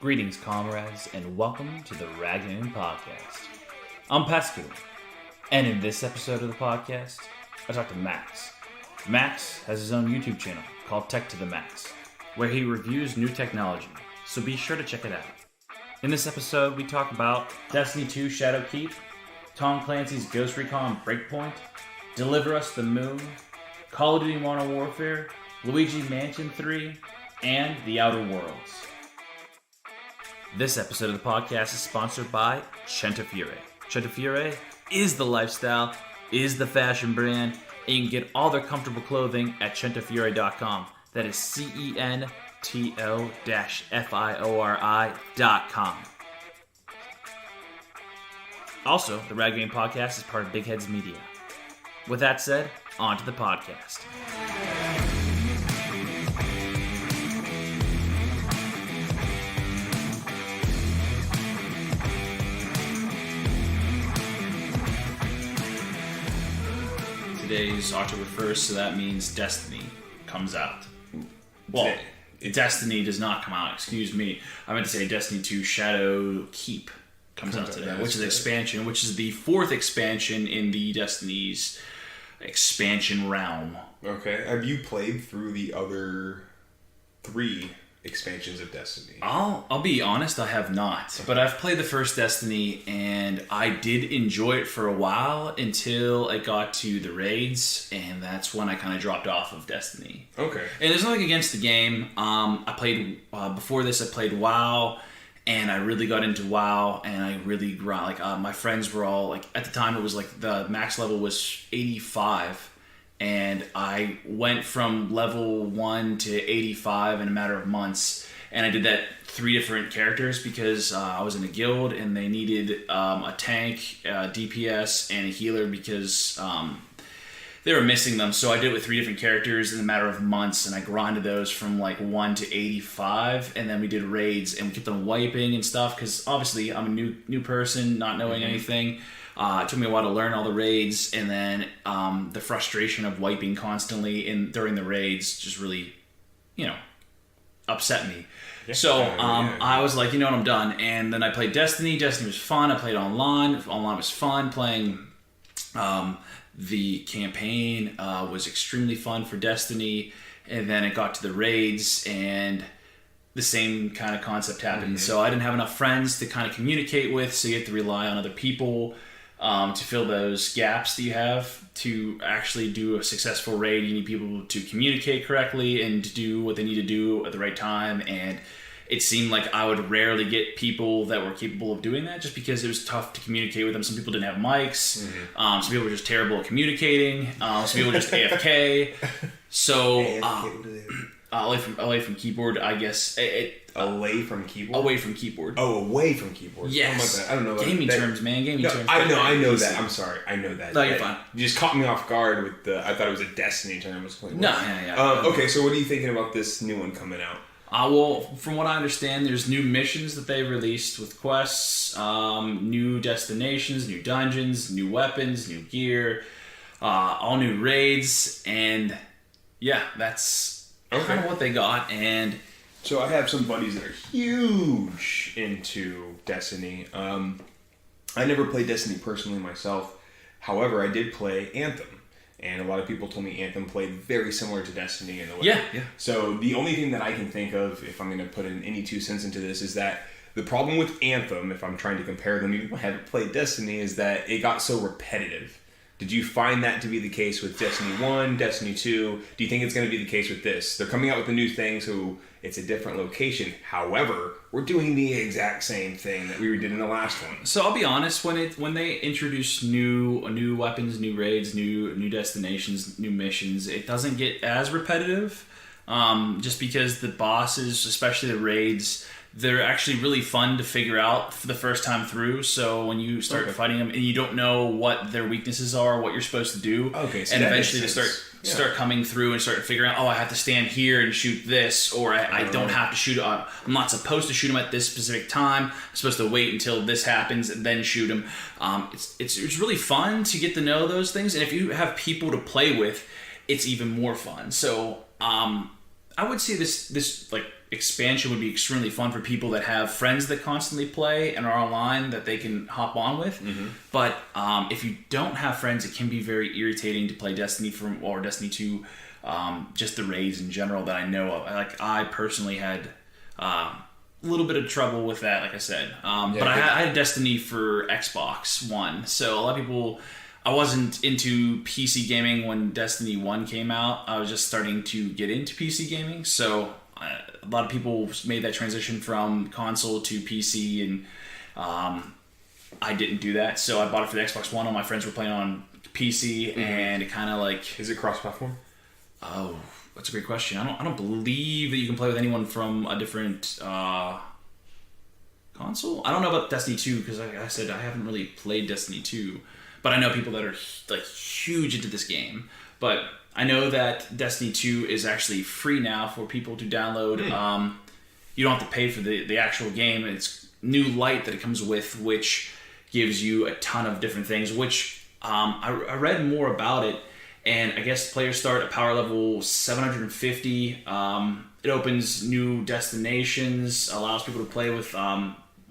Greetings, comrades, and welcome to the Rad Gaming Podcast. I'm Pescador, and in this episode of the podcast, I talk to Max. Max has his own YouTube channel called Tech to the Max, where he reviews new technology, so be sure to check it out. In this episode, we talk about Destiny 2 Shadowkeep, Tom Clancy's Ghost Recon Breakpoint, Deliver Us the Moon, Call of Duty Modern Warfare, Luigi Mansion 3, and The Outer Worlds. This episode of the podcast is sponsored by Centafiore. Centafiore is the lifestyle, is the fashion brand, and you can get all their comfortable clothing at centafiore.com. That is CENTO-FIORI.com. Also, the Rad Gaming Podcast is part of Big Heads Media. With that said, on to the podcast. Today's October 1st, so that means Destiny comes out. Well, Destiny does not come out, excuse me. I meant to say Destiny 2 Shadowkeep comes out today, which is expansion, which is the fourth expansion in the Destiny's expansion realm. Okay. Have you played through the other 3 expansions of Destiny? I'll be honest, I have not. But I've played the first Destiny, and I did enjoy it for a while until it got to the raids, and that's when I kind of dropped off of Destiny. Okay. And there's nothing against the game. I played, before this I played WoW, and I really got into WoW, and I really, my friends were all, at the time it was the max level was 85, and I went from level 1 to 85 in a matter of months, and I did that 3 different characters because I was in a guild, and they needed a tank, a DPS, and a healer because they were missing them, so I did it with 3 different characters in a matter of months, and I grinded those from 1 to 85, and then we did raids, and we kept on wiping and stuff, because obviously I'm a new person, not knowing anything. It took me a while to learn all the raids, and then the frustration of wiping constantly during the raids just really, upset me. Yeah. So I was like, you know what, I'm done. And then I played Destiny. Destiny was fun. I played online. Online was fun. Playing the campaign was extremely fun for Destiny. And then it got to the raids, and the same kind of concept happened. Mm-hmm. So I didn't have enough friends to kind of communicate with, so you have to rely on other people to fill those gaps that you have to actually do a successful raid. You need people to communicate correctly and to do what they need to do at the right time, and it seemed like I would rarely get people that were capable of doing that just because it was tough to communicate with them. Some people didn't have mics, some people were just terrible at communicating, some people were just AFK. So away from keyboard, I guess. Away from keyboard? Away from keyboard. Oh, away from keyboard. Yes. Oh my God. I don't know. Gaming terms, man. Gaming terms. I know that. I'm sorry. I know that. No, you're fine. You just caught me off guard with I thought it was a Destiny term. Yeah. Okay, so what are you thinking about this new one coming out? Well, from what I understand, there's new missions that they released with quests, new destinations, new dungeons, new weapons, new gear, all new raids, and yeah, that's kind of what they got. And so I have some buddies that are huge into Destiny. I never played Destiny personally myself. However, I did play Anthem. And a lot of people told me Anthem played very similar to Destiny in the way. Yeah. So the only thing that I can think of, if I'm going to put in any 2 cents into this, is that the problem with Anthem, if I'm trying to compare them, even if I haven't played Destiny, is that it got so repetitive. Did you find that to be the case with Destiny 1, Destiny 2? Do you think it's going to be the case with this? They're coming out with a new thing, so it's a different location. However, we're doing the exact same thing that we did in the last one. So I'll be honest, when they introduce new weapons, new raids, new destinations, new missions, it doesn't get as repetitive. Just because the bosses, especially the raids, they're actually really fun to figure out for the first time through. So when you start fighting them and you don't know what their weaknesses are, what you're supposed to do, so and eventually they start coming through and start figuring out, I have to stand here and shoot this, or I don't have to shoot. I'm not supposed to shoot them at this specific time. I'm supposed to wait until this happens and then shoot them. It's really fun to get to know those things, and if you have people to play with, it's even more fun. So I would say this like expansion would be extremely fun for people that have friends that constantly play and are online that they can hop on with. But if you don't have friends, it can be very irritating to play Destiny or Destiny 2, just the raids in general that I know of. Like I personally had a little bit of trouble with that, like I said. But I had Destiny for Xbox One, so a lot of people. I wasn't into PC gaming when Destiny 1 came out. I was just starting to get into PC gaming. So a lot of people made that transition from console to PC, and I didn't do that. So I bought it for the Xbox One. All my friends were playing on PC, and it kind of like... Is it cross-platform? Oh, that's a great question. I don't believe that you can play with anyone from a different console. I don't know about Destiny 2 because, like I said, I haven't really played Destiny 2. But I know people that are like huge into this game. But I know that Destiny 2 is actually free now for people to download. You don't have to pay for the actual game. It's new light that it comes with, which gives you a ton of different things, which I read more about it. And I guess players start at power level 750. It opens new destinations, allows people to play with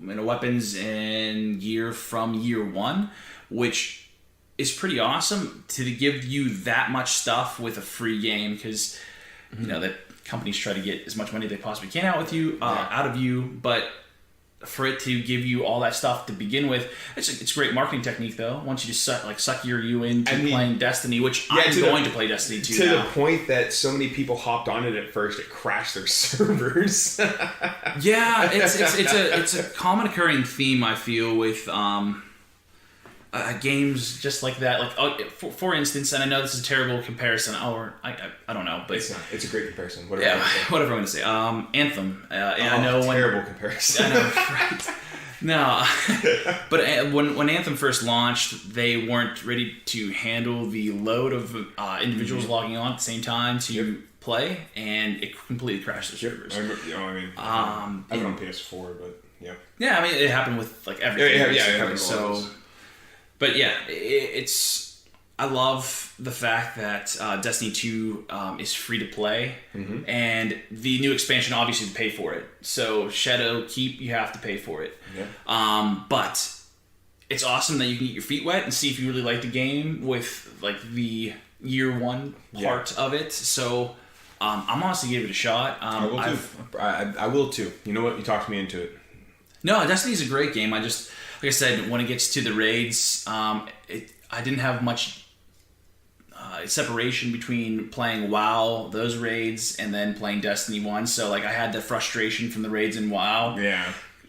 weapons and gear from year one, which is pretty awesome to give you that much stuff with a free game, because you know that companies try to get as much money as they possibly can out of you, but for it to give you all that stuff to begin with, it's a great marketing technique though. Once you just suck you into playing Destiny, which I'm going to play Destiny 2 to the point that so many people hopped on it at first, it crashed their servers. Yeah, it's a common occurring theme I feel with games just like that. Like for instance, and I know this is a terrible comparison, or I don't know, but it's not. It's a great comparison. Whatever I'm going to say. Anthem. I know terrible comparison. I know, right? No, but when Anthem first launched, they weren't ready to handle the load of individuals logging on at the same time to play, and it completely crashed the servers. I've been on PS4, but yeah. Yeah, I mean it happened with like everything. Yeah, it happened. So. But yeah, I love the fact that Destiny 2 is free to play, and the new expansion obviously you pay for it. So Shadow Keep, you have to pay for it. Yeah. But it's awesome that you can get your feet wet and see if you really like the game with like the year one part of it. So I'm honestly giving it a shot. I will too. I will too. You know what? You talked me into it. No, Destiny's a great game. Like I said, when it gets to the raids, I didn't have much separation between playing WoW, those raids, and then playing Destiny 1. So like I had the frustration from the raids in WoW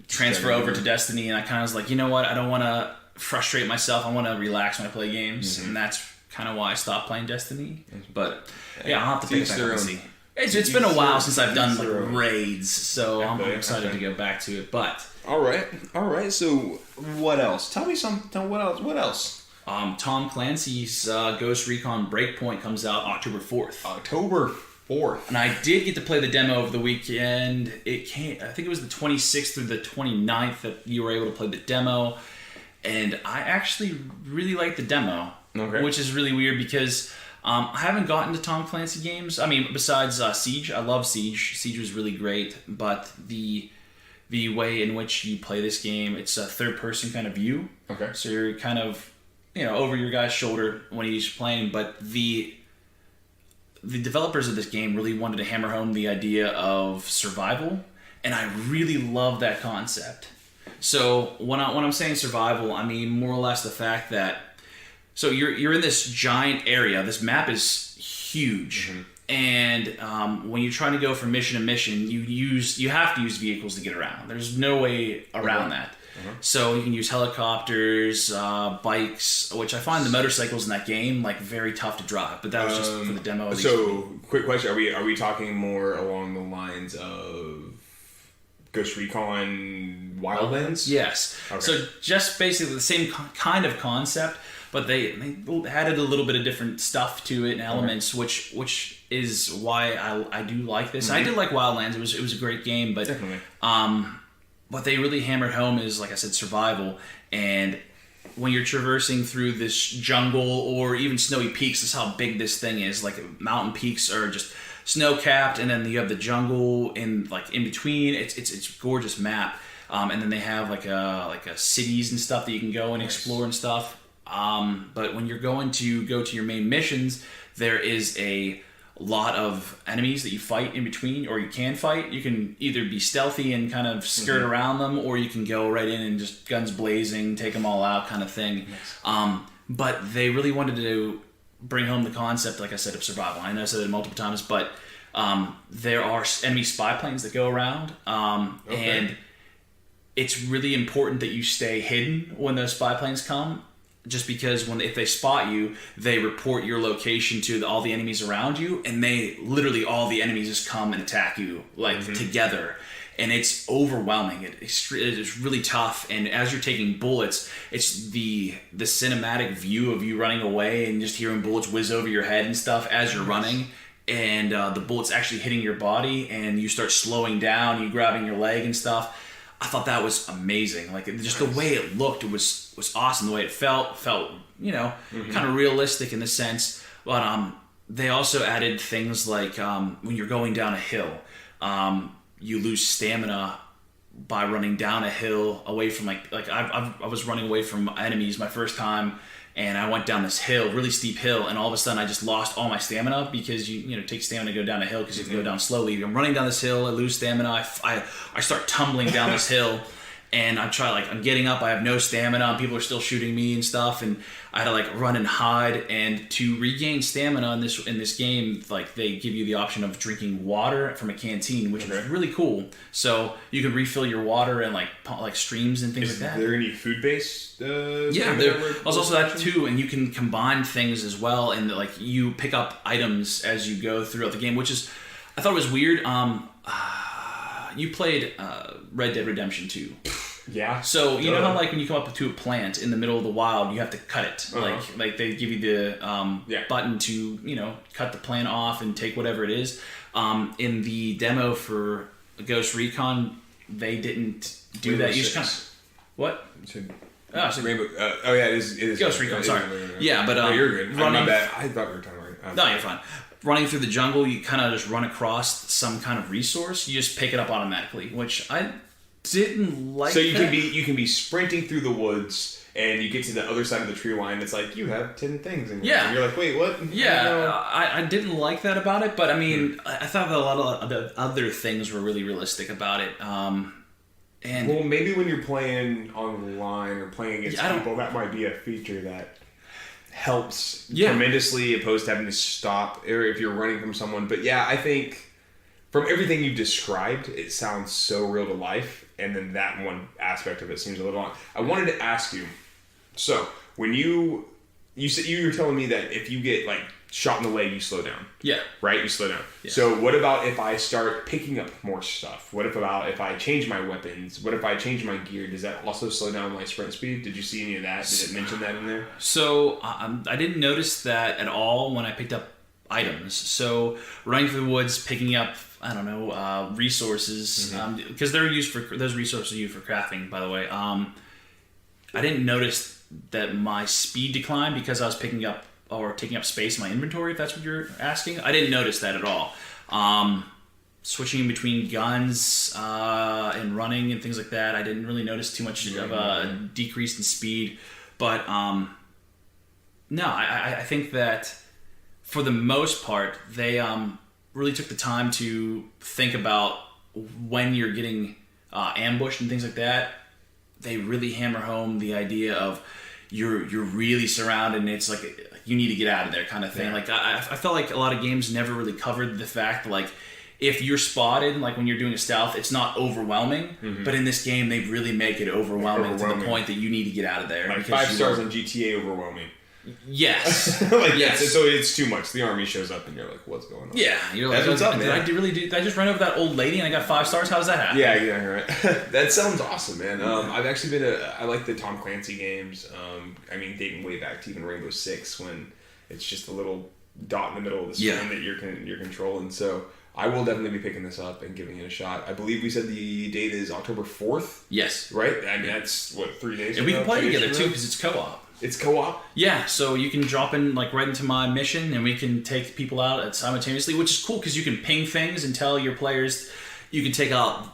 transfer over to Destiny, and I kind of was like, you know what? I don't want to frustrate myself. I want to relax when I play games, and that's kind of why I stopped playing Destiny. But yeah, I'll have to pick it back up and see. It's been a while since I've done like raids, so I'm excited to go back to it. But all right. So what else? Tell me something. What else? Tom Clancy's Ghost Recon Breakpoint comes out October 4th. October 4th. And I did get to play the demo over the weekend. I think it was the 26th through the 29th that you were able to play the demo, and I actually really liked the demo, which is really weird because. I haven't gotten to Tom Clancy games. I mean, besides Siege, I love Siege. Siege was really great, but the way in which you play this game, it's a third-person kind of view. Okay. So you're kind of, over your guy's shoulder when he's playing. But the developers of this game really wanted to hammer home the idea of survival, and I really love that concept. So when I'm saying survival, I mean more or less the fact that. So you're in this giant area. This map is huge, and when you're trying to go from mission to mission, you have to use vehicles to get around. There's no way around that. So you can use helicopters, bikes, which I find the motorcycles in that game like very tough to drive. But that was just for the demo. So quick question: Are we talking more along the lines of Ghost Recon Wildlands? Yes. Okay. So just basically the same kind of concept. But they added a little bit of different stuff to it and elements, which is why I do like this. I did like Wildlands; it was a great game, but what they really hammered home is, like I said, survival. And when you're traversing through this jungle or even snowy peaks, that's how big this thing is. Like mountain peaks are just snow capped, and then you have the jungle in between. It's a gorgeous map. And then they have like a cities and stuff that you can go and explore and stuff. But when you're going to go to your main missions, there is a lot of enemies that you fight in between, or you can fight. You can either be stealthy and kind of skirt around them, or you can go right in and just guns blazing, take them all out kind of thing. Nice. But they really wanted to bring home the concept, like I said, of survival. I know I said it multiple times, but there are enemy spy planes that go around, and it's really important that you stay hidden when those spy planes come. Just because if they spot you, they report your location to all the enemies around you, and all the enemies just come and attack you together, and it's overwhelming. It's really tough, and as you're taking bullets, it's the cinematic view of you running away and just hearing bullets whiz over your head and stuff as you're running, and the bullets actually hitting your body, and you start slowing down, you grabbing your leg and stuff. I thought that was amazing. Like, just the way it looked, it was awesome. The way it felt, kind of realistic in the sense. But they also added things like when you're going down a hill, you lose stamina by running down a hill away from I was running away from enemies my first time, and I went down this hill, really steep hill, and all of a sudden I just lost all my stamina because you take stamina to go down a hill because you have to go down slowly. I'm running down this hill, I lose stamina, I start tumbling down this hill, and I'm getting up, I have no stamina, people are still shooting me and stuff, and I had to run and hide. And to regain stamina in this game, they give you the option of drinking water from a canteen, which is really cool. So you can refill your water and like streams and things like that. Is there any food based? Yeah, there's also that too, and you can combine things as well, and you pick up items as you go throughout the game, which is, I thought it was weird. You played Red Dead Redemption 2. Yeah. So you know how when you come up to a plant in the middle of the wild, you have to cut it. Like they give you the button to cut the plant off and take whatever it is. In the demo for Ghost Recon, they didn't do that. You just kind of what? Rainbow. It is Ghost Recon. Sorry. Yeah, but you're good. My bad. I thought we were talking about. No, you're fine. Running through the jungle, you kind of just run across some kind of resource. You just pick it up automatically, which I didn't like. So you can be sprinting through the woods, and you get to the other side of the tree line. It's like you have 10 things, and you're like, wait, what? Yeah, I didn't like that about it, but I mean, I thought that a lot of the other things were really realistic about it. And well, maybe when you're playing online or playing against people, that might be a feature that helps tremendously, opposed to having to stop, or if you're running from someone. But yeah, I think from everything you've described, it sounds so real to life, and then that one aspect of it seems a little odd. I wanted to ask you, so when you said, you were telling me that if you get shot in the leg, you slow down. Yeah. Right? You slow down. Yeah. So what about if I start picking up more stuff? What if I change my weapons? What if I change my gear? Does that also slow down my sprint speed? Did you see any of that? Did it mention that in there? So I didn't notice that at all when I picked up items. So running through the woods, picking up, resources, because those resources are used for crafting, by the way. I didn't notice that my speed declined because I was picking up or taking up space in my inventory, if that's what you're asking. I didn't notice that at all. Switching between guns and running and things like that, I didn't really notice too much of a decrease in speed. But no, I think that for the most part, they really took the time to think about when you're getting ambushed and things like that. They really hammer home the idea of you're really surrounded, and it's like you need to get out of there kind of thing. Yeah. I felt like a lot of games never really covered the fact that if you're spotted, when you're doing a stealth, it's not overwhelming. Mm-hmm. But in this game, they really make it overwhelming to the point that you need to get out of there. 5 stars on GTA overwhelming. Yes. Yes. So it's too much. The army shows up and you're like, what's going on? Yeah. You're like, that's what's up, man. Did I just run over that old lady and I got 5 stars? How does that happen? Yeah, right. That sounds awesome, man. I've actually I like the Tom Clancy games. Dating way back to even Rainbow Six, when it's just a little dot in the middle of the screen that you're controlling. So I will definitely be picking this up and giving it a shot. I believe we said the date is October 4th. Yes. Right? I mean, that's, 3 days And we can play together, too, because it's co-op. It's co-op? Yeah, so you can drop in, like, right into my mission, and we can take people out simultaneously, which is cool, because you can ping things and tell your players. You can take out,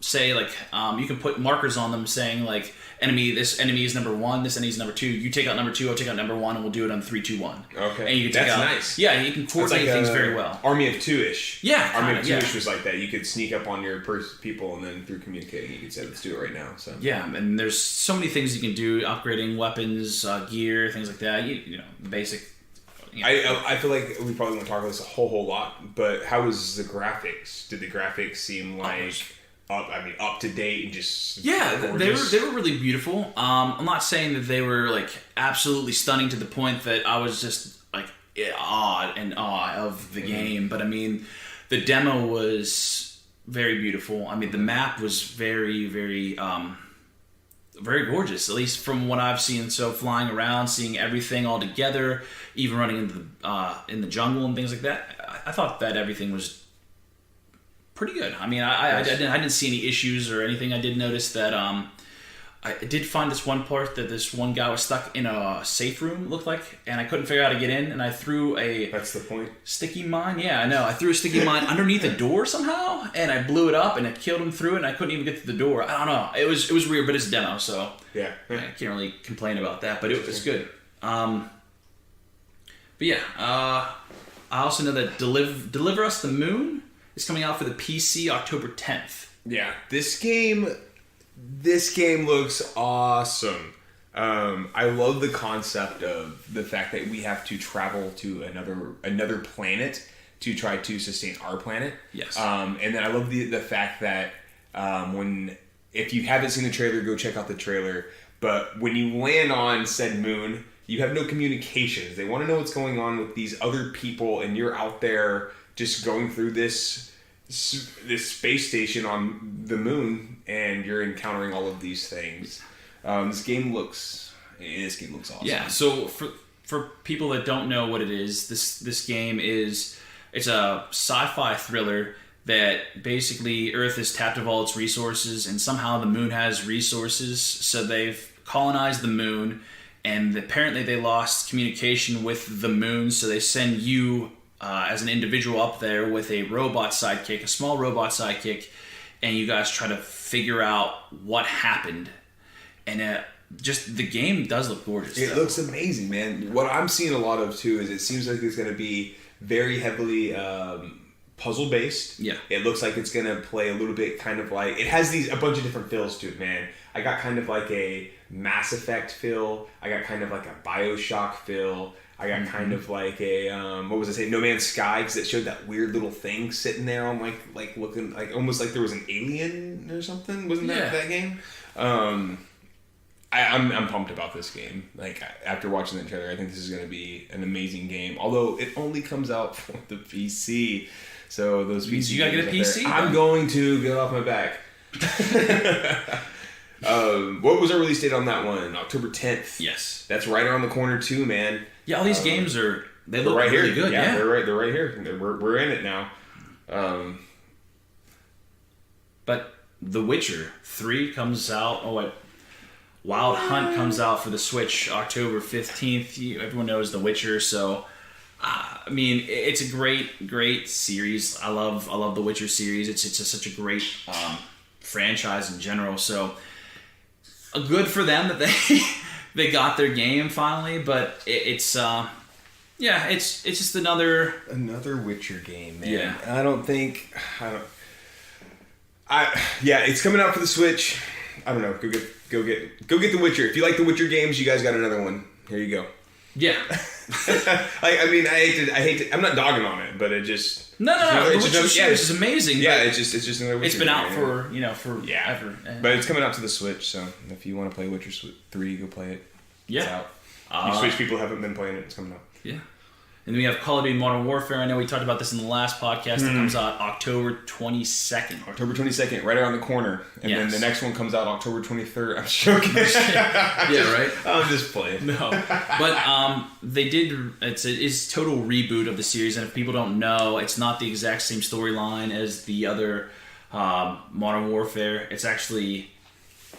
say, like, you can put markers on them saying, like, this enemy is number 1, this enemy is number 2. You take out number 2, I'll take out number 1, and we'll do it on 3, 2, 1. Okay. And you can take nice. Yeah, you can coordinate things very well. Army of Two-ish. Yeah, Army of Two-ish was like that. You could sneak up on your people, and then through communicating, you could say, let's do it right now. So yeah, and there's so many things you can do, upgrading weapons, gear, things like that. You know, basic. I feel like we probably won't talk about this a whole lot, but how was the graphics? Did the graphics seem like up to date and just gorgeous? they were really beautiful. I'm not saying that they were like absolutely stunning to the point that I was just like awe of the game, but I mean the demo was very beautiful. I mean the map was very very very gorgeous, at least from what I've seen. So flying around, seeing everything all together, even running into in the jungle and things like that, I thought that everything was pretty good. I mean, I didn't see any issues or anything. I did notice that I did find this one part that this one guy was stuck in a safe room, looked like, and I couldn't figure out how to get in, and I threw a... That's the point. Sticky mine? Yeah, I know. I threw a sticky mine underneath the door somehow, and I blew it up, and it killed him through it, and I couldn't even get to the door. I don't know. It was weird, but it's a demo, so yeah. I can't really complain about that, but it was good. But yeah, I also know that Deliver Us the Moon is coming out for the PC October 10th. Yeah, this game looks awesome. I love the concept of the fact that we have to travel to another planet to try to sustain our planet. Yes. And then I love the fact that if you haven't seen the trailer, go check out the trailer. But when you land on said moon, you have no communications. They want to know what's going on with these other people, and you're out there just going through this space station on the moon, and you're encountering all of these things. This game looks awesome. Yeah. So for people that don't know what it is, this game it's a sci-fi thriller that basically Earth is tapped of all its resources, and somehow the moon has resources. So they've colonized the moon, and apparently they lost communication with the moon. So they send you as an individual up there with a small robot sidekick, and you guys try to figure out what happened. And just the game does look gorgeous. It looks amazing, man. What I'm seeing a lot of too is it seems like it's going to be very heavily puzzle based. Yeah. It looks like it's going to play a little bit kind of like, it has a bunch of different feels to it, man. I got kind of like a Mass Effect feel. I got kind of like a BioShock feel. I got kind of like a No Man's Sky, because it showed that weird little thing sitting there on like looking like almost like there was an alien or something. Wasn't that game? I'm pumped about this game. Like after watching the trailer, I think this is going to be an amazing game. Although it only comes out for the PC, so those PC. You gotta get a PC. I'm going to get off my back. What was our release date on that one? October 10th. Yes, that's right around the corner too, man. Yeah, all these games look right really here. good. Yeah, they're right here. We're in it now. But The Witcher 3 comes out. Wild Hunt comes out for the Switch October 15th. Everyone knows The Witcher, so I mean it's a great series. I love The Witcher series. It's such a great franchise in general. So good for them that they got their game finally. But it's just another Witcher game, man. Yeah. It's coming out for the Switch. I don't know. Go get The Witcher. If you like The Witcher games, you guys got another one. Here you go. Yeah. I hate to. I'm not dogging on it, but it just. No. The Witcher series is amazing. Yeah, it's just another Witcher. It's been out for ever. But it's coming out to the Switch, so if you want to play Witcher 3, go play it. Yeah. It's out. Switch people haven't been playing it. It's coming out. Yeah. And then we have Call of Duty Modern Warfare. I know we talked about this in the last podcast. That comes out October 22nd. October 22nd, right around the corner. And then the next one comes out October 23rd. I'm joking. Yeah, right? I'm just playing. No. But they did... It's a total reboot of the series. And if people don't know, it's not the exact same storyline as the other Modern Warfare. It's actually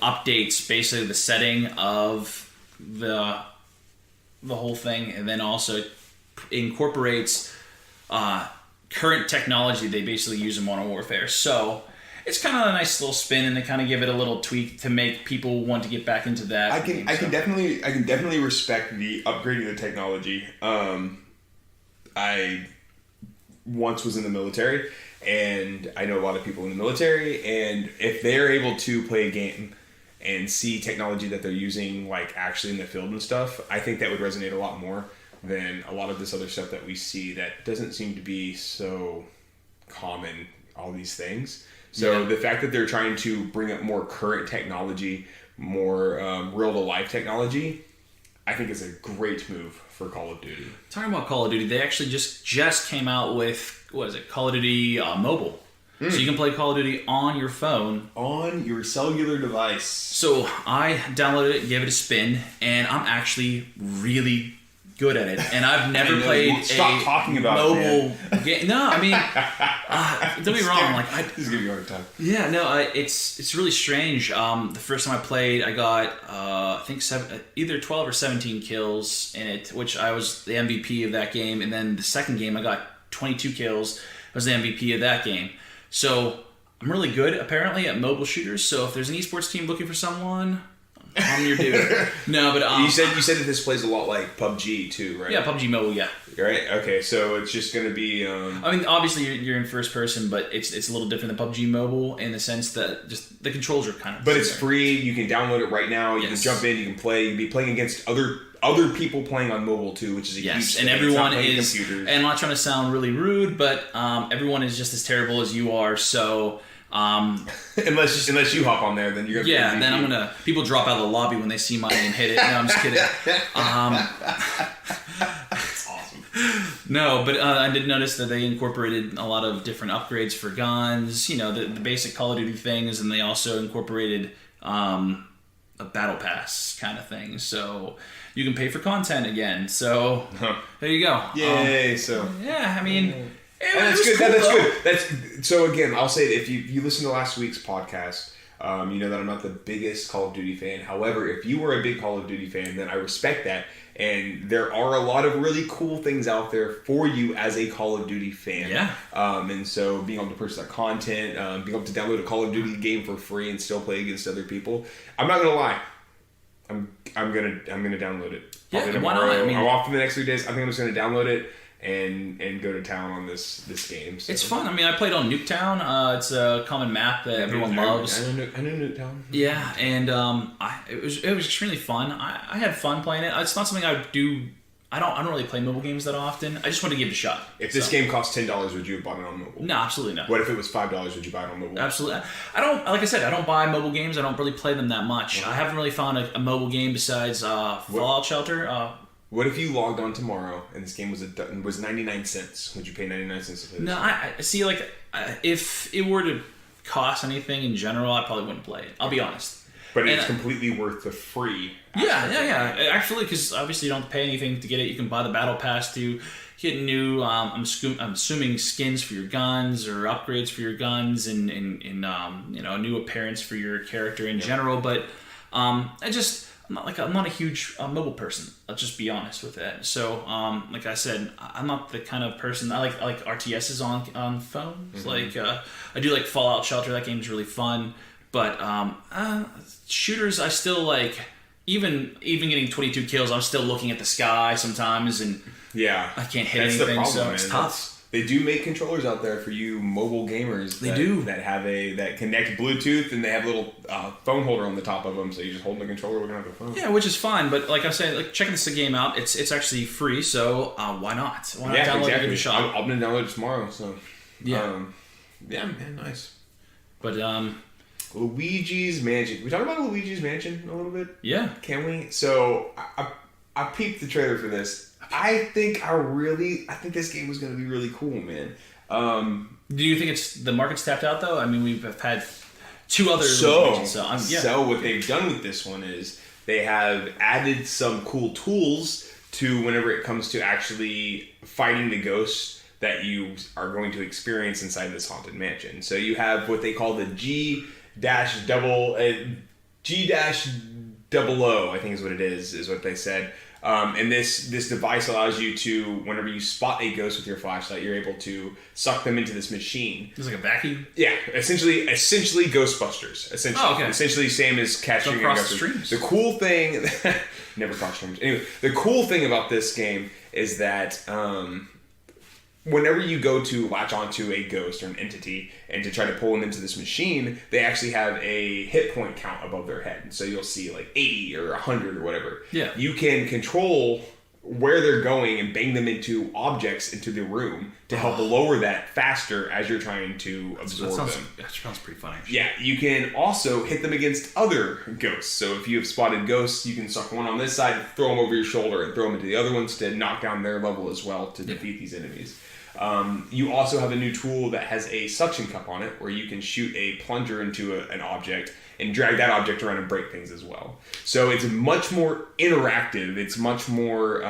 updates basically the setting of the whole thing. And then also... incorporates current technology they basically use in Modern Warfare. So it's kind of a nice little spin, and they kind of give it a little tweak to make people want to get back into that. I can definitely respect the upgrading of the technology. I once was in the military, and I know a lot of people in the military, and if they're able to play a game and see technology that they're using like actually in the field and stuff, I think that would resonate a lot more than a lot of this other stuff that we see that doesn't seem to be so common, all these things. So the fact that they're trying to bring up more current technology, more real-to-life technology, I think is a great move for Call of Duty. Talking about Call of Duty, they actually just came out with, what is it, Call of Duty Mobile. So you can play Call of Duty on your phone. On your cellular device. So I downloaded it, gave it a spin, and I'm actually really good at it, and I've never played Stop talking about mobile game. No, I mean, don't be wrong. Like, this is gonna be a hard time. Yeah, no, it's really strange. The first time I played, I got I think either 12 or 17 kills in it, which I was the MVP of that game. And then the second game, I got 22 kills. I was the MVP of that game. So I'm really good apparently at mobile shooters. So if there's an esports team looking for someone, I'm your dude. No, but you said that this plays a lot like PUBG too, right? Yeah, PUBG Mobile. Yeah. Right. Okay. So it's just going to be. I mean, obviously you're in first person, but it's a little different than PUBG Mobile in the sense that just the controls are kind of. But it's free. You can download it right now. You can jump in. You can play. You can be playing against other people playing on mobile too, which is a huge thing. And everyone is. Computers. And I'm not trying to sound really rude, but everyone is just as terrible as you are. So. Unless you hop on there, then you're gonna then I'm gonna people drop out of the lobby when they see my name hit it. No, I'm just kidding. That's awesome. No, but I did notice that they incorporated a lot of different upgrades for guns. You know, the basic Call of Duty things, and they also incorporated a battle pass kind of thing. So you can pay for content again. So there you go. Yay! I mean. That's good. Cool, that's good. That's so. Again, I'll say that if you listen to last week's podcast, you know that I'm not the biggest Call of Duty fan. However, if you were a big Call of Duty fan, then I respect that. And there are a lot of really cool things out there for you as a Call of Duty fan. Yeah. And so being able to purchase that content, being able to download a Call of Duty game for free and still play against other people. I'm not gonna lie. I'm gonna download it. Yeah. Why not? I mean, I'm off for the next 3 days. I think I'm just gonna download it. And go to town on this game. So. It's fun. I mean, I played on Nuketown. It's a common map that everyone loves. I know Nuketown. Yeah, and it was extremely fun. I had fun playing it. It's not something I do. I don't really play mobile games that often. I just want to give it a shot. If this game cost $10, would you have bought it on mobile? No, absolutely not. What if it was $5? Would you buy it on mobile? Absolutely. I don't. Like I said, I don't buy mobile games. I don't really play them that much. Wow. I haven't really found a mobile game besides Fallout Shelter. What if you logged on tomorrow and this game was 99 cents? Would you pay 99 cents to play this? No, I see. Like, if it were to cost anything in general, I probably wouldn't play it. I'll be honest. But it's completely worth the free. Yeah. Actually, because obviously you don't have to pay anything to get it. You can buy the battle pass to get new. I'm assuming skins for your guns or upgrades for your guns and a new appearance for your character in general. But I'm not a huge mobile person. I'll just be honest with that. So, like I said, I'm not the kind of person. I like RTSs on phones. Mm-hmm. Like I do like Fallout Shelter. That game's really fun. But shooters, I still like. Even getting 22 kills, I'm still looking at the sky sometimes, and I can't hit anything. The problem, so it's tough. They do make controllers out there for you mobile gamers. That have that connect Bluetooth, and they have a little phone holder on the top of them, so you just hold the controller looking at the phone. Yeah, which is fine. But like I said, like checking this game out, it's actually free. So why not? Why not download it and give it a shot? I'm gonna download it tomorrow. So man, nice. But Luigi's Mansion. Can we talk about Luigi's Mansion a little bit? Yeah. Can we? So I peeped the trailer for this. I think this game was going to be really cool, man. Do you think the market's tapped out though? I mean, we've had 2 other. So what they've done with this one is they have added some cool tools to whenever it comes to actually fighting the ghosts that you are going to experience inside this haunted mansion. So you have what they call the G-00, I think is what it is what they said. And this device allows you to, whenever you spot a ghost with your flashlight, you're able to suck them into this machine. It's like a vacuum? Yeah, essentially Ghostbusters. Essentially same as catching across the streams. The cool thing, never cross streams. Anyway, the cool thing about this game is that whenever you go to latch onto a ghost or an entity and to try to pull them into this machine, they actually have a hit point count above their head. So you'll see like 80 or 100 or whatever. Yeah. You can control where they're going and bang them into objects into the room to help lower that faster as you're trying to absorb them. That sounds pretty funny. Yeah, you can also hit them against other ghosts. So if you have spotted ghosts, you can suck one on this side, throw them over your shoulder, and throw them into the other ones to knock down their level as well to defeat these enemies. You also have a new tool that has a suction cup on it where you can shoot a plunger into an object and drag that object around and break things as well. So it's much more interactive. It's much more...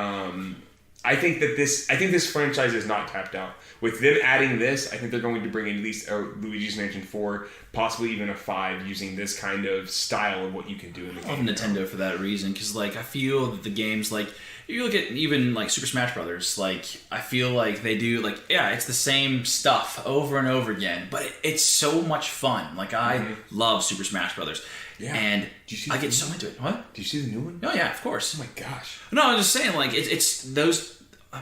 I think this franchise is not tapped out. With them adding this, I think they're going to bring in at least Luigi's Mansion 4, possibly even a 5, using this kind of style of what you can do in the game. I love Nintendo for that reason, because like I feel that the games, like if you look at even like Super Smash Brothers, like I feel like they do like it's the same stuff over and over again, but it's so much fun. Like I love Super Smash Brothers. Yeah. And I get so into it. What? Did you see the new one? Oh yeah, of course. Oh my gosh. No, I'm just saying like it's those.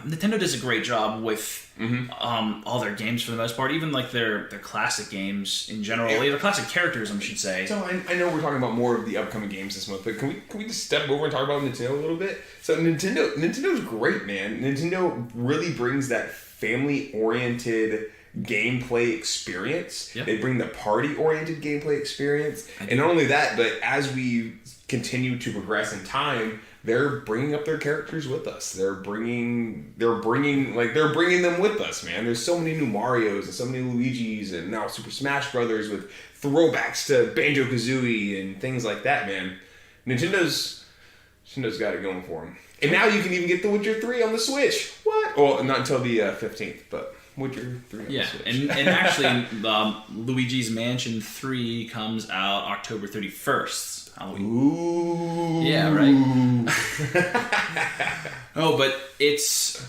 Nintendo does a great job with all their games for the most part, even like their classic games in general. Yeah. Their classic characters, I should say. So I know we're talking about more of the upcoming games this month, but can we just step over and talk about Nintendo a little bit? So Nintendo's great, man. Nintendo really brings that family-oriented gameplay experience. Yep. They bring the party-oriented gameplay experience, and not only that, but as we continue to progress in time, they're bringing up their characters with us. They're bringing them with us, man. There's so many new Marios and so many Luigis, and now Super Smash Brothers with throwbacks to Banjo-Kazooie and things like that, man. Nintendo's got it going for them. And now you can even get The Witcher 3 on the Switch. What? Well, not until the 15th, but Witcher 3 on the Switch. And actually, Luigi's Mansion 3 comes out October 31st. Halloween. Ooh. Yeah, right? Oh, but it's...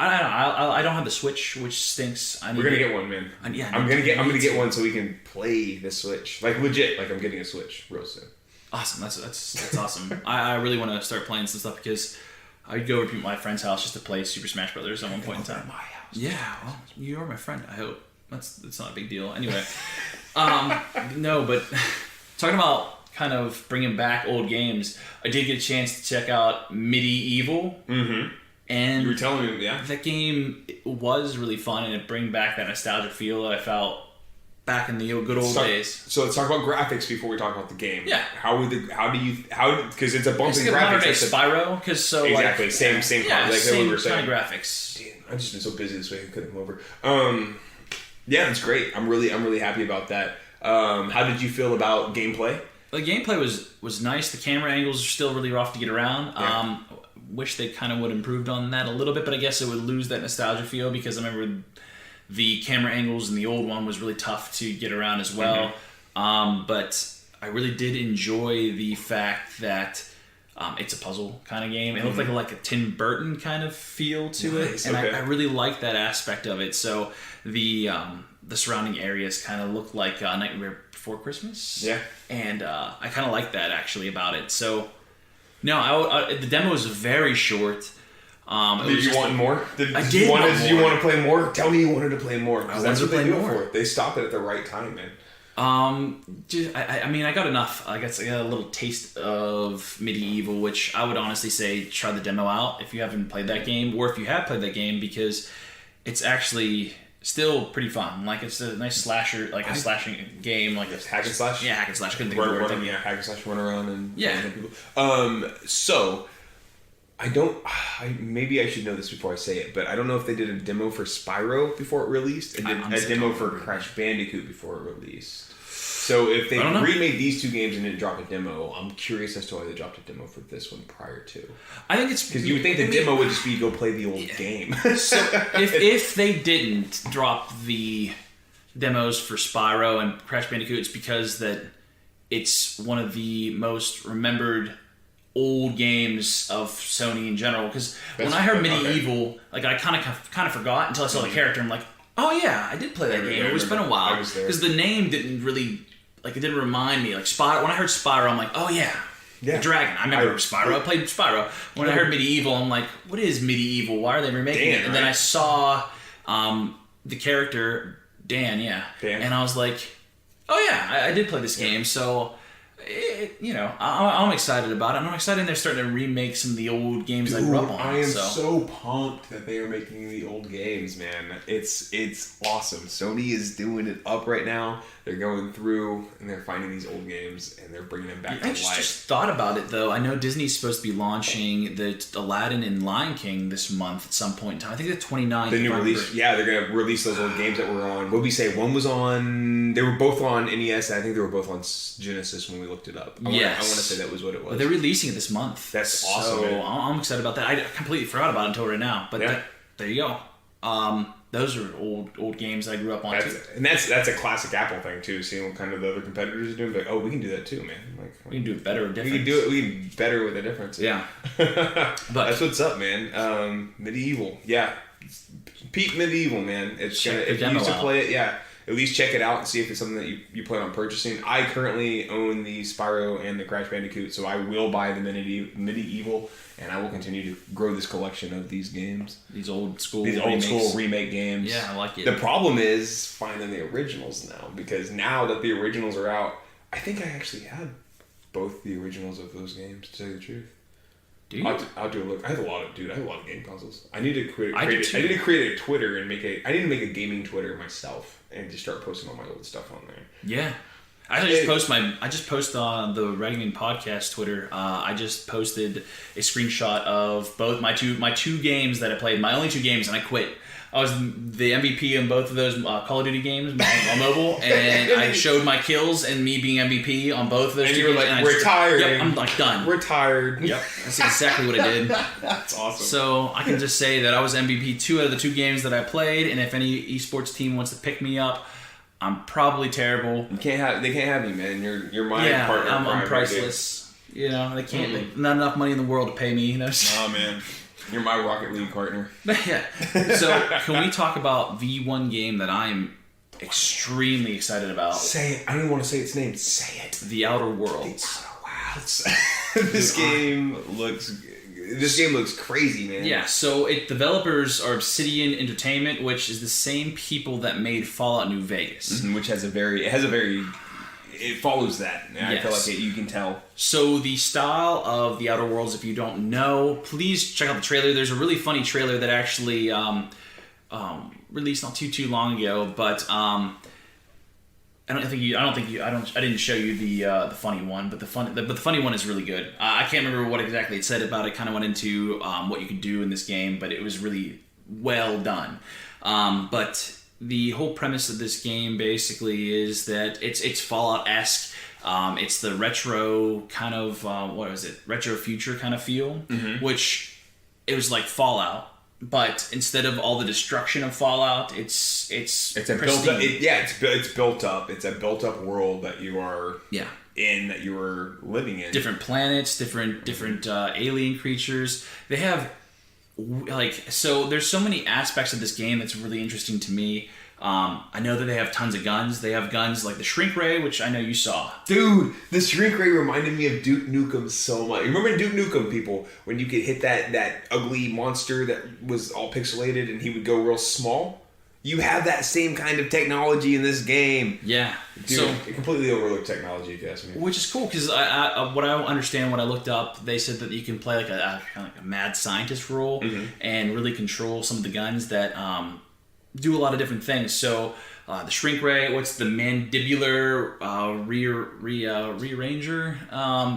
I don't know. I don't have the Switch, which stinks. We're gonna get one, man. I'm gonna get one so we can play the Switch. Like legit, like I'm getting a Switch real soon. Awesome. That's awesome. I really want to start playing some stuff because I'd go over to my friend's house just to play Super Smash Brothers at one point in time. My house. Yeah, well, you are my friend. I hope it's not a big deal. Anyway, no, but talking about kind of bringing back old games, I did get a chance to check out Medieval. Mm-hmm. And you were telling me, yeah, that game was really fun, and it bring back that nostalgia feel that I felt back in the good old days. So let's talk about graphics before we talk about the game. Yeah. Because it's a bump in graphics. It's like a Spyro, because so exactly like, same yeah, like same we were saying. Kind of graphics. Damn, I've just been so busy this week I couldn't come over. Yeah, it's great. I'm really happy about that. How did you feel about gameplay? The gameplay was nice. The camera angles are still really rough to get around. Yeah. Wish they kind of would have improved on that a little bit, but I guess it would lose that nostalgia feel because I remember the camera angles in the old one was really tough to get around as well. Mm-hmm. But I really did enjoy the fact that it's a puzzle kind of game. It looked like a Tim Burton kind of feel to it, and I really liked that aspect of it. So the surrounding areas kind of looked like Nightmare Before Christmas. Yeah, and I kind of liked that actually about it. So. No, the demo was very short. Did you want more? Did you want to play more? Tell me you wanted to play more. I wanted to play more. They stop it at the right time, man. I got enough. I got a little taste of Medieval, which I would honestly say try the demo out if you haven't played that game, or if you have played that game, because it's actually still pretty fun. Like it's a nice slasher, like a slashing game, like a hack and slash. Yeah, hack and slash. Couldn't think of the word. Yeah, hack and slash, run around and hit people. So maybe I should know this before I say it, but I don't know if they did a demo for Spyro before it released, and did a demo for Crash Bandicoot before it released. So if they remade these two games and didn't drop a demo, I'm curious as to why they dropped a demo for this one prior to. I think it's because you would think the demo would just be go play the old game. So if they didn't drop the demos for Spyro and Crash Bandicoot, it's because that it's one of the most remembered old games of Sony in general. Because when I heard Medieval, like I kind of forgot until I saw the character. I'm like, oh yeah, I did play that game. It's been a while because the name didn't really it didn't remind me. Like Spyro, when I heard Spyro, I'm like, oh yeah. The dragon. I remember Spyro. I played Spyro. When I heard Medieval, I'm like, what is Medieval? Why are they remaking it? And then I saw the character Dan, and I was like, oh yeah, I did play this game. So, I'm excited about it. And I'm excited they're starting to remake some of the old games I grew up on. I am so pumped that they are making the old games, man. It's awesome. Sony is doing it up right now. They're going through and they're finding these old games and they're bringing them back to life. I just thought about it though. I know Disney's supposed to be launching the Aladdin and Lion King this month at some point in time. I think the 29th. The new release. Yeah, they're going to release those old games that were on. What did we say? One was on. They were both on NES. And I think they were both on Genesis when we looked it up. I want to say that was what it was. But they're releasing it this month. That's awesome. So I'm excited about that. I completely forgot about it until right now. But there you go. Those are old games I grew up on too. And that's a classic Apple thing too. Seeing what kind of the other competitors are doing, like, oh, we can do that too, man. Like we can do it better or different. We can do it. We can better with a difference. Yeah. But that's what's up, man. Medieval, yeah. Pete Medieval, man. It's gonna, if you used to play it, at least check it out and see if it's something that you plan on purchasing. I currently own the Spyro and the Crash Bandicoot, so I will buy the Medieval, and I will continue to grow this collection of these games. These old school remake games. Yeah, I like it. The problem is finding the originals now, because now that the originals are out, I think I actually had both the originals of those games, to tell you the truth. Do you? I'll do a look. I have a lot of game consoles. I need to create a Twitter and I need to make a gaming Twitter myself and just start posting all my old stuff on there. Yeah. I just post on the Rad Gaming Podcast Twitter. I just posted a screenshot of both my two games that I played. My only two games, and I quit. I was the MVP in both of those Call of Duty games on mobile, and I showed my kills and me being MVP on both of those. And two you were games, like, "We're tired." Yep, I'm like done. We're tired. Yep, that's exactly what I did. That's awesome. So I can just say that I was MVP 2 out of the 2 games that I played, and if any esports team wants to pick me up, I'm probably terrible. They can't have you, man. You're my partner. I'm priceless. They can't. Not enough money in the world to pay me. Oh man. You're my Rocket League partner. Yeah. So, can we talk about the one game that I'm extremely excited about? Say it. I don't even want to say its name. Say it. The Outer Worlds. The Outer Worlds. This game looks crazy, man. Yeah. So, developers are Obsidian Entertainment, which is the same people that made Fallout New Vegas, which it follows that. I feel like you can tell. So the style of The Outer Worlds, if you don't know, please check out the trailer. There's a really funny trailer that actually released not too long ago, but I didn't show you the funny one, but the funny one is really good. I can't remember what exactly it said about it. Kind of went into what you could do in this game, but it was really well done. But the whole premise of this game basically is that it's Fallout-esque. It's the retro kind of retro future kind of feel, which it was like Fallout, but instead of all the destruction of Fallout, it's a built up. It's built up. It's a built up world that you are in, that you are living in. Different planets, different alien creatures. They have. So there's so many aspects of this game that's really interesting to me. I know that they have tons of guns. They have guns like the Shrink Ray, which I know you saw. Dude, the Shrink Ray reminded me of Duke Nukem so much. Remember Duke Nukem, people? When you could hit that ugly monster that was all pixelated and he would go real small? You have that same kind of technology in this game. Yeah. Dude, it completely overlooked technology, if you ask me. Which is cool, because what I understand, when I looked up, they said that you can play like a mad scientist role and really control some of the guns that do a lot of different things. So the shrink ray, what's the mandibular rearranger,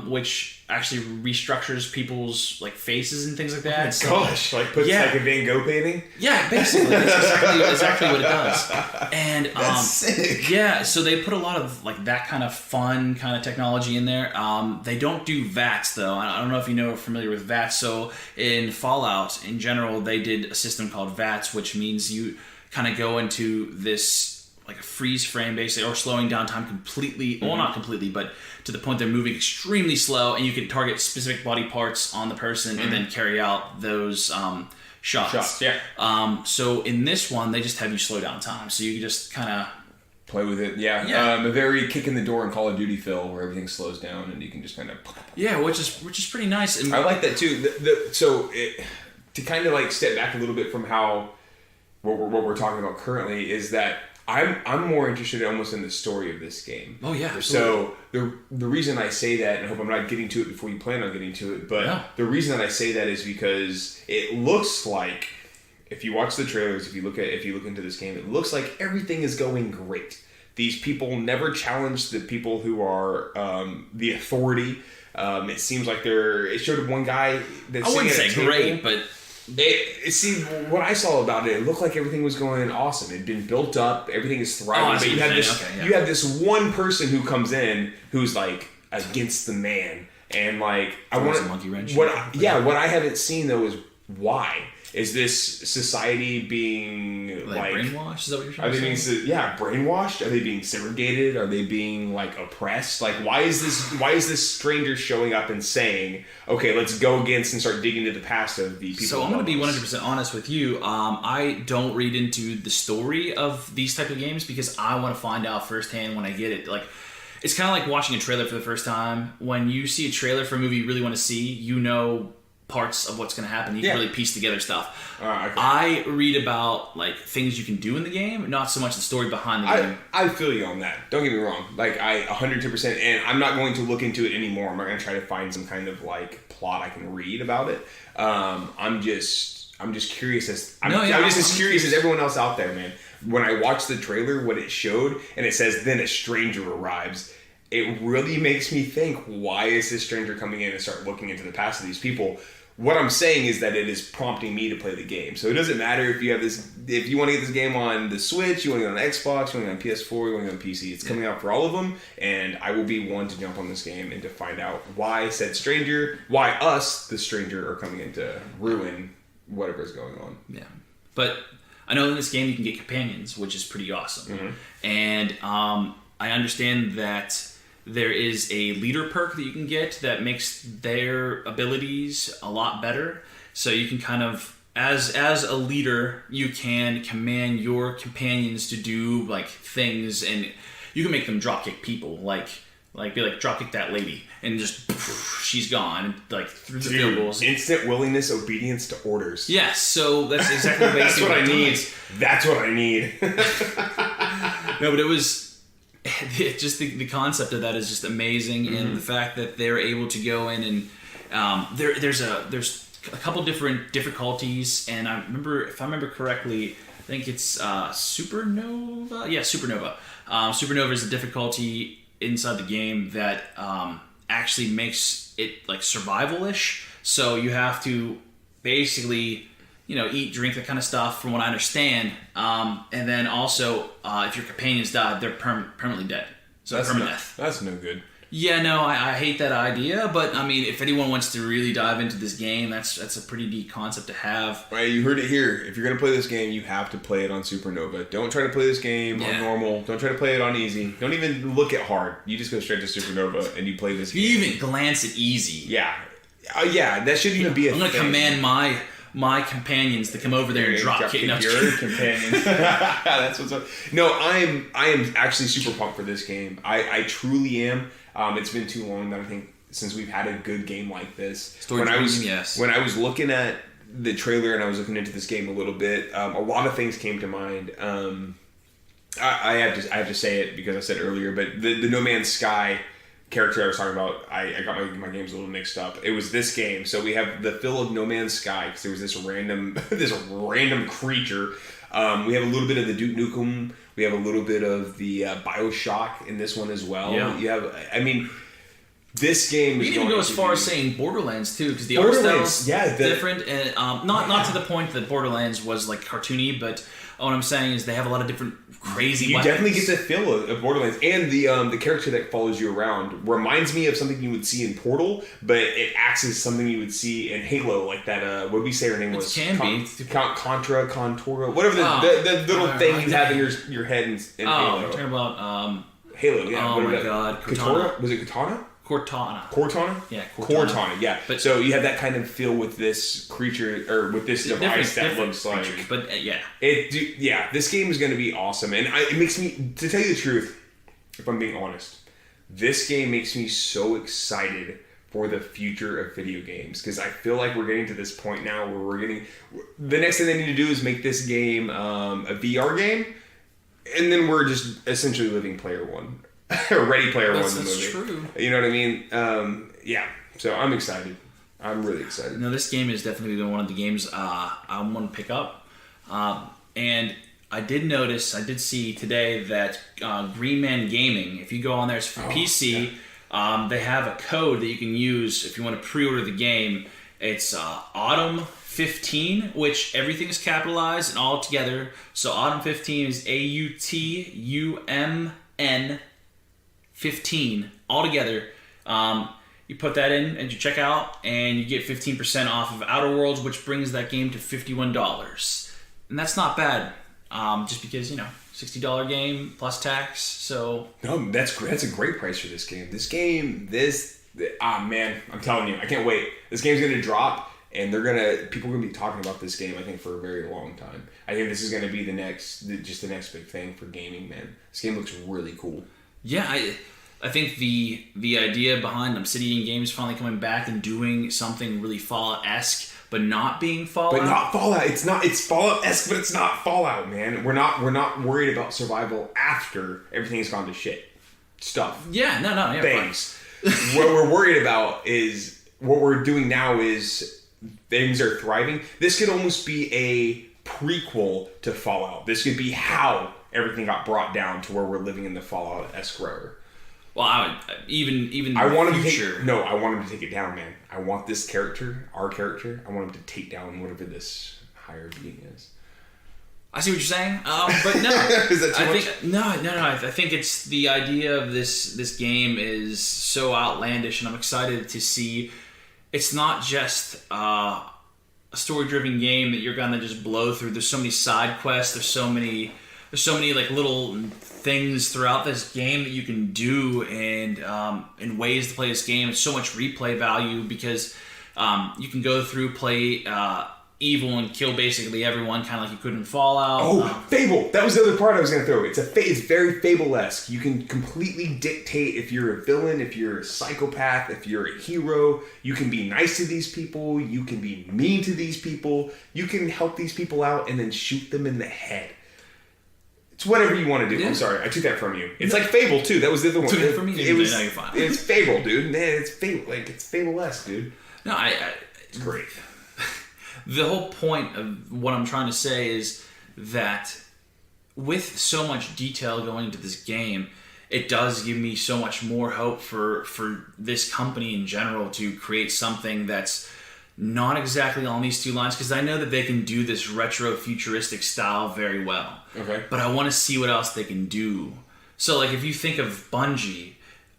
which actually restructures people's like faces and things like that. Gosh, like puts like a Van Gogh painting. Yeah, basically, that's exactly what it does. And that's sick. Yeah, so they put a lot of like that kind of fun kind of technology in there. They don't do VATS though. I don't know if you know or familiar with VATS. So in Fallout in general, they did a system called VATS, which means you kind of go into this like a freeze frame basically, or slowing down time completely. Well, not completely, but to the point they're moving extremely slow, and you can target specific body parts on the person and then carry out those shots. Yeah. So in this one, they just have you slow down time, so you can just kind of play with it. Yeah. A very kick in the door in Call of Duty feel where everything slows down and you can just kind of. Yeah, which is pretty nice. And I like that too. To kind of like step back a little bit from how what we're talking about currently is that I'm more interested almost in the story of this game. Oh yeah. Absolutely. So the reason I say that, and I hope I'm not getting to it before you plan on getting to it, but the reason that I say that is because it looks like, if you watch the trailers, if you look into this game, it looks like everything is going great. These people never challenge the people who are the authority. It seems like it showed one guy that's I wouldn't say great, but see what I saw about it. It looked like everything was going awesome. It'd been built up. Everything is thriving. But you have this one person who comes in who's like against the man, and like I want a monkey wrench. What I haven't seen though is why. Is this society being like brainwashed? Is that what you're trying to say? Brainwashed? Are they being segregated? Are they being like oppressed? Like why is this stranger showing up and saying, okay, let's go against and start digging into the past of the people? So I'm going to be 100% honest with you. I don't read into the story of these type of games because I want to find out firsthand when I get it. Like, it's kind of like watching a trailer for the first time. When you see a trailer for a movie you really want to see, you know parts of what's going to happen. You can really piece together stuff. Okay. I read about like things you can do in the game, not so much the story behind the game. I feel you on that. Don't get me wrong. Like I 100%, and I'm not going to look into it anymore. I'm not going to try to find some kind of like plot I can read about it. I'm just curious I'm just as curious as everyone else out there, man. When I watched the trailer, what it showed, and it says then a stranger arrives. It really makes me think, why is this stranger coming in and start looking into the past of these people? What I'm saying is that it is prompting me to play the game. So it doesn't matter if you want to get this game on the Switch, you want to get it on Xbox, you want to get it on PS4, you want to get it on PC. It's coming out for all of them, and I will be one to jump on this game and to find out why us, the stranger, are coming in to ruin whatever's going on. Yeah. But I know in this game you can get companions, which is pretty awesome. Mm-hmm. And I understand that there is a leader perk that you can get that makes their abilities a lot better. So you can kind of, as a leader, you can command your companions to do like things, and you can make them dropkick people, like be like dropkick that lady, and just she's gone, like through the field goals. Instant willingness, obedience to orders. Yes, so that's exactly that's what I need. That's what I need. No, but it was. Just the concept of that is just amazing, and the fact that they're able to go in and there's a couple different difficulties, and if I remember correctly, I think it's Supernova. Yeah, Supernova. Supernova is a difficulty inside the game that actually makes it like survival-ish. So you have to basically, eat, drink, that kind of stuff, from what I understand. And then also, if your companions die, they're permanently dead. So that's permanent death. That's no good. Yeah, no, I hate that idea. But I mean, if anyone wants to really dive into this game, that's a pretty neat concept to have. Right, you heard it here. If you're gonna play this game, you have to play it on Supernova. Don't try to play this game on normal. Don't try to play it on easy. Don't even look at hard. You just go straight to Supernova and you play this game. You even glance at easy. Yeah, that shouldn't even be a thing. I'm gonna command my companions to come over there and drop kick your companions. That's what's up. No, I am actually super pumped for this game. I truly am. It's been too long that I think since we've had a good game like this. When I was looking at the trailer and I was looking into this game a little bit, a lot of things came to mind. I have to say it because I said earlier, but the No Man's Sky character I was talking about, I got my games a little mixed up. It was this game. So we have the feel of No Man's Sky because there was this random creature We have a little bit of the Duke Nukem. We have a little bit of the Bioshock in this one as well. Yeah. You have, I mean, this game is. You can even go as far as saying Borderlands too, because the Borderlands, art style's different, and not to the point that Borderlands was like cartoony, but what I'm saying is they have a lot of different crazy. You weapons. definitely get the feel of Borderlands, and the character that follows you around reminds me of something you would see in Portal, but it acts as something you would see in Halo, like that. What did we say her name was? Contora, whatever the little thing you have in your head in Halo. You're talking about Halo, yeah. Oh my god, Katana? Was it Katana? Cortana? Yeah, Cortana, yeah. But so you have that kind of feel with this creature, or with this device that looks like... Creatures, but yeah. This game is going to be awesome. And it makes me, to tell you the truth, if I'm being honest, this game makes me so excited for the future of video games. Because I feel like we're getting to this point now where the next thing they need to do is make this game a VR game. And then we're just essentially living Player One. Ready Player One, the movie. That's true. You know what I mean? Yeah. So I'm excited. I'm really excited. No, this game is definitely one of the games I want to pick up. And I did see today that Green Man Gaming, if you go on there, it's for PC. Yeah. They have a code that you can use if you want to pre-order the game. It's Autumn 15, which everything is capitalized and all together. So Autumn 15 is AUTUMN 15 all together. You put that in and you check out, and you get 15% off of Outer Worlds, which brings that game to $51, and that's not bad. Just because $60 game plus tax. So no, that's great. That's a great price for this game. Man, I'm telling you, I can't wait. This game's gonna drop, and people are gonna be talking about this game, I think, for a very long time. I think this is gonna be the next big thing for gaming, man. This game looks really cool. Yeah, I think the idea behind Obsidian Games finally coming back and doing something really Fallout-esque, but not being Fallout. But not Fallout. It's Fallout-esque, but it's not Fallout, man. We're not worried about survival after everything's gone to shit. Stuff. Yeah, no, yeah. Things. What we're worried about is what we're doing now is things are thriving. This could almost be a prequel to Fallout. This could be how everything got brought down to where we're living in the Fallout-esque era. Well, I want the him future. I want him to take it down, man. I want this character, our character, I want him to take down whatever this higher being is. I see what you're saying, but no. Is that too much? No. I think it's the idea of this game is so outlandish, and I'm excited to see. It's not just a story-driven game that you're gonna just blow through. There's so many side quests. There's so many like little things throughout this game that you can do, and ways to play this game. It's so much replay value because you can go through, play evil, and kill basically everyone, kind of like you could in Fallout. Fable! That was the other part I was going to throw. It's very Fable-esque. You can completely dictate if you're a villain, if you're a psychopath, if you're a hero. You can be nice to these people. You can be mean to these people. You can help these people out and then shoot them in the head. It's whatever you want to do. Yeah. I'm sorry, I took that from you. It's like Fable too. That was the other one. Took it from me. You're fine. It's Fable, dude. Man, it's Fable. Like it's Fable-esque, dude. No, it's great. The whole point of what I'm trying to say is that with so much detail going into this game, it does give me so much more hope for this company in general to create something that's not exactly on these two lines, because I know that they can do this retro futuristic style very well. Okay. But I want to see what else they can do. So like if you think of Bungie,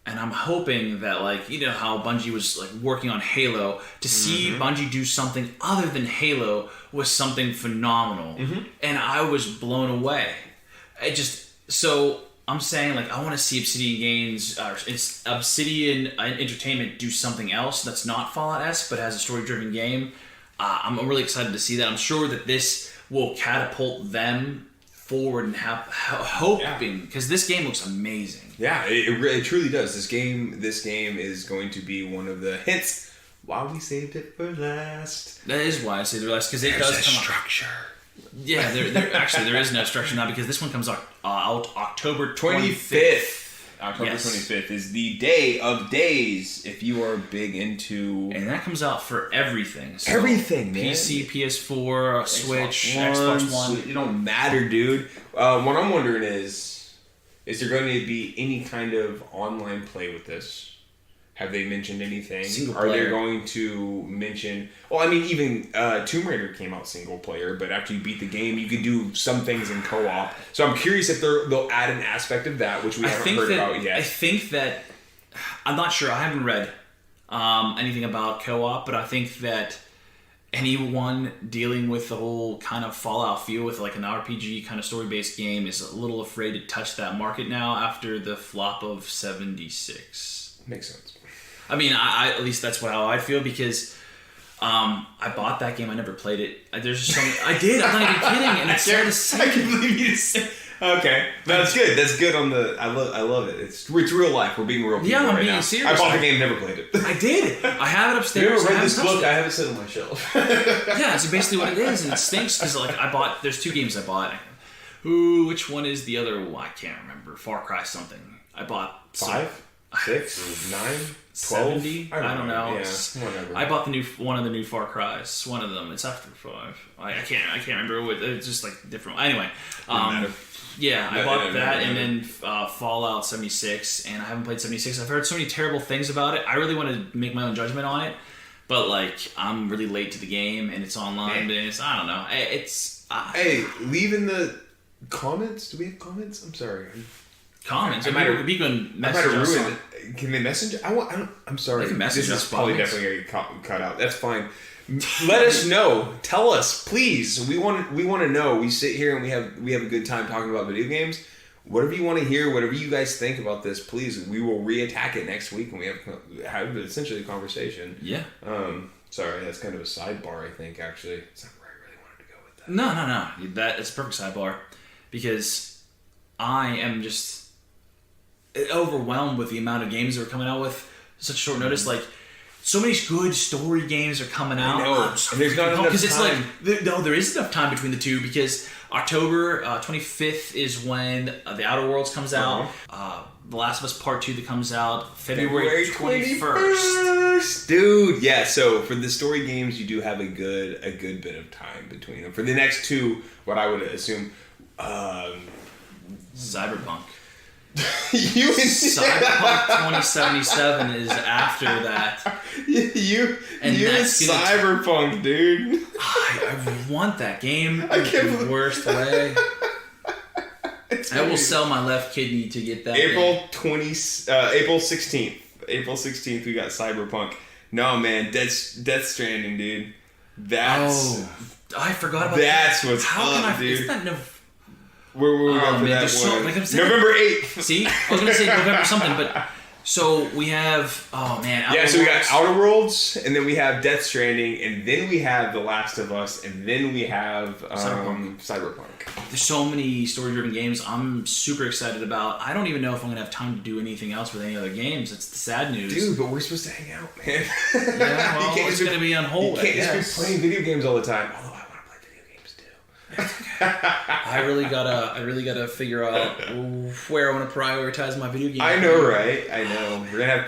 and I'm hoping that how Bungie was working on Halo, to see Bungie do something other than Halo was something phenomenal. And I was blown away. So I'm saying I want to see Obsidian Entertainment do something else that's not Fallout-esque but has a story-driven game. I'm really excited to see that. I'm sure that this will catapult them forward and have hoping, because this game looks amazing. Yeah, it truly does. This game is going to be one of the hints why we saved it for last. That is why I saved it for last, because it does come structure. Yeah, there is no structure now, because this one comes out October 25th. October Yes. 25th is the day of days if you are big into... And that comes out for everything. So everything, man. PC, PS4, Switch, Xbox One. It don't matter, dude. What I'm wondering is there going to be any kind of online play with this? Have they mentioned anything? Single Are they player. going to mention... Well, I mean, even Tomb Raider came out single player, but after you beat the game, you could do some things in co-op. So I'm curious if they'll add an aspect of that, which we haven't heard about yet. I think that... I'm not sure. I haven't read anything about co-op, but I think that anyone dealing with the whole kind of Fallout feel with like an RPG kind of story-based game is a little afraid to touch that market now after the flop of 76. Makes sense. I mean, I at least that's how I feel because I bought that game. I never played it. There's just so I did. I'm not even kidding. And it's sad to say. I can believe you just said... Okay, that's good. That's good on the... I love it. It's real life. We're being real people I'm right being now. serious. I bought the game, never played it. I did. I have it upstairs. You ever read I this haven't touched book? it. I have it sitting on my shelf. Yeah, it's basically what it is, and it stinks because like I bought. There's 2 games I bought. Ooh, which one is the other one? I can't remember. Far Cry something. I bought 5, 6, 9, 12. 70. I don't know. Yeah, whatever. I bought one of the new Far Cries. One of them. It's after 5. I can't remember what. It's just like different. Anyway, yeah, I bought that and then Fallout 76, and I haven't played 76. I've heard so many terrible things about it. I really want to make my own judgment on it, but like I'm really late to the game and it's online. And it's I don't know. It's hey, leave in the comments. Do we have comments? I'm sorry. comments. I might have ruined. Can they message? I'm sorry. They can message this us, is probably comments. definitely going to get cut out. That's fine. Let us know. Tell us, please. We want to know. We sit here and we have a good time talking about video games. Whatever you want to hear, whatever you guys think about this, please. We will reattack it next week and we have essentially a conversation. Yeah. Sorry, that's kind of a sidebar. I think actually, it's not where I really wanted to go with that. No. That's a perfect sidebar because I am just overwhelmed with the amount of games that are coming out with such short notice. Like, so many good story games are coming out. I know. And there's not enough time. Because it's like, there is enough time between the two because October 25th is when The Outer Worlds comes out. The Last of Us Part 2 that comes out February 21st. Dude, yeah, so for the story games, you do have a good bit of time between them. For the next two, what I would assume... Cyberpunk. Cyberpunk 2077 is after that. You and Cyberpunk, dude. I want that game in the worst way. I will sell my left kidney to get that. April 16th. April 16th, we got Cyberpunk. No, man, Death Stranding, dude. I forgot about that's that. What's up, dude. Isn't that Where we got for that one? November 8th. See? I was going to say November something, but... So we have... Oh, man. So we got Outer Worlds, and then we have Death Stranding, and then we have The Last of Us, and then we have Cyberpunk. There's so many story-driven games I'm super excited about. I don't even know if I'm going to have time to do anything else with any other games. That's the sad news. Dude, but we're supposed to hang out, man. Yeah, well, it's going to be on hold, You can't just be playing video games all the time. Although I want to play video games, too. I really gotta figure out where I want to prioritize my video game. I know, right? I know. We're gonna have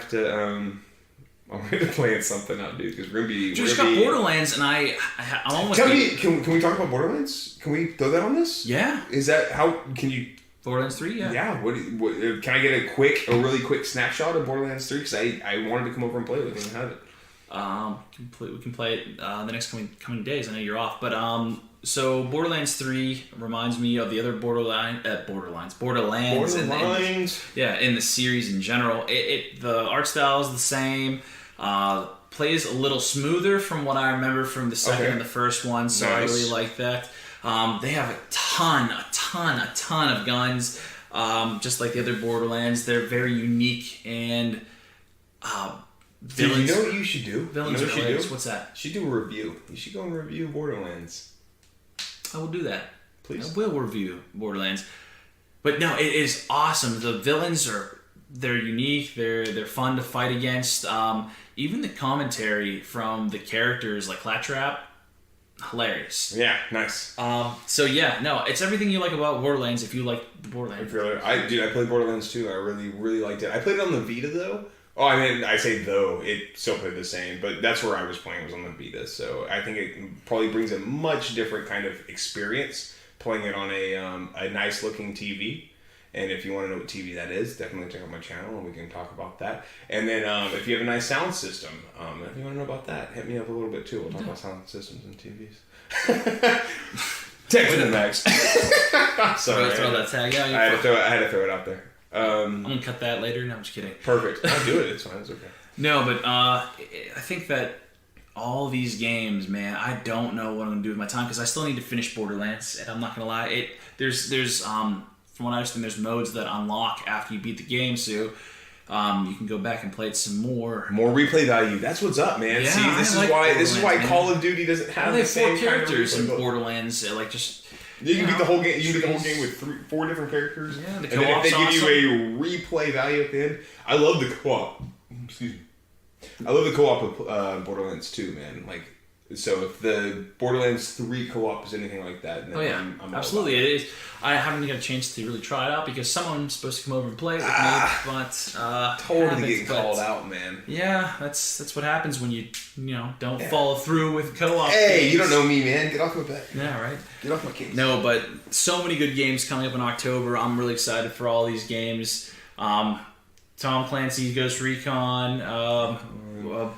to. I'm gonna plan something out, dude. Because we're gonna be. Just got Borderlands, and I'm almost. Tell me, can we talk about Borderlands? Can we throw that on this? Yeah. Is that how? Can you? Borderlands 3, yeah. Yeah. What can I get a really quick snapshot of Borderlands 3? Because I wanted to come over and play with you and have it. We can play it the next coming days. I know you're off, but so Borderlands 3 reminds me of the other Borderlands. In the series in general. The art style is the same. Plays a little smoother from what I remember from the second and the first one, so nice. I really like that. They have a ton of guns, just like the other Borderlands. They're very unique and. Villains. You know what you should do? Villains you know what you should do? What's that? You should do a review. You should go and review Borderlands. I will do that. Please. I will review Borderlands. But no, it is awesome. The villains they're unique. They're fun to fight against. Even the commentary from the characters like Claptrap. hilarious. Yeah, nice. So yeah, no, it's everything you like about Borderlands. If you like the Borderlands, I played Borderlands 2. I really, really liked it. I played it on the Vita though. Oh, I mean, I say though, it still played the same, but that's where I was playing, was on the Vita. So I think it probably brings a much different kind of experience playing it on a nice looking TV. And if you want to know what TV that is, definitely check out my channel and we can talk about that. And then if you have a nice sound system, if you want to know about that, hit me up a little bit too. We'll talk about sound systems and TVs. Text it next. Sorry, throw that tag out. I had to throw it out there. I'm gonna cut that later. No, I'm just kidding. Perfect. I'll do it. It's fine. It's okay. No, but I think that all these games, man, I don't know what I'm gonna do with my time because I still need to finish Borderlands, and I'm not gonna lie. There's from what I understand, there's modes that unlock after you beat the game, so you can go back and play it some more. More replay value. That's what's up, man. Yeah, See, this is why man. Call of Duty doesn't have the same 4 characters kind of in Borderlands. You can beat the whole game. You can beat the whole game with 4 different characters. Yeah, the co-op's and then if they awesome. give you a replay value at the end, I love the co-op. Excuse me. I love the co-op of Borderlands 2, man. Like, so if the Borderlands 3 co-op is anything like that, then I'm absolutely it is. I haven't got a chance to really try it out because someone's supposed to come over and play it with me, but totally getting called out, man. Yeah, that's what happens when you don't follow through with co-op. Hey, games. you don't know me, man. Get off my back. Yeah, right. Get off my case. No, but so many good games coming up in October. I'm really excited for all these games. Tom Clancy, Ghost Recon,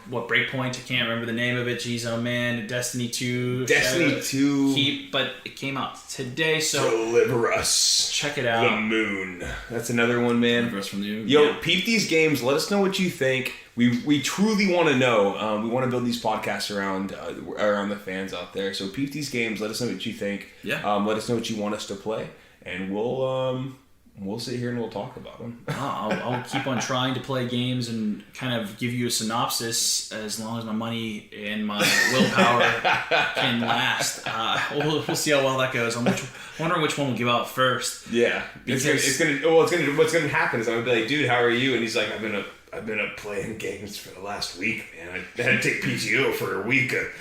Breakpoint, I can't remember the name of it. Jeez, oh man, Destiny 2. Destiny 2. But it came out today, so Deliver Us. check it out. The Moon. That's another one, man. Deliver Us from the Moon. Yo, Yeah. peep these games. Let us know what you think. We truly want to know. We want to build these podcasts around the fans out there. So peep these games. Let us know what you think. Yeah. Let us know what you want us to play, and we'll sit here and we'll talk about them. I'll keep on trying to play games and kind of give you a synopsis as long as my money and my willpower can last. We'll see how well that goes. I'm wondering which one will give out first. Yeah, what's gonna happen is I'm gonna be like, dude, how are you? And he's like, I've been up playing games for the last week, man. I had to take PTO for a week. A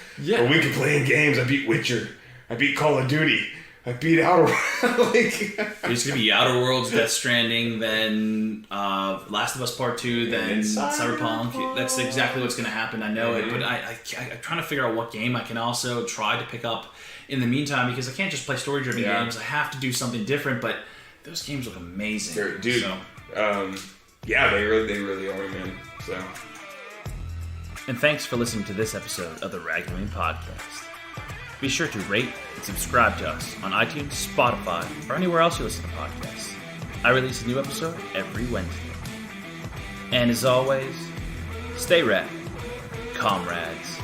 week of playing games. I beat Witcher. I beat Call of Duty. I beat Outer There's going to be Outer Worlds, Death Stranding, then Last of Us Part 2, then Cyberpunk. That's exactly what's going to happen. I know it, but I'm trying to figure out what game I can also try to pick up in the meantime because I can't just play story-driven games. I have to do something different, but those games look amazing. Dude, so. they really are, man. So. And thanks for listening to this episode of the Rad Gaming Podcast. Be sure to rate and subscribe to us on iTunes, Spotify, or anywhere else you listen to podcasts. I release a new episode every Wednesday. And as always, stay rad, comrades.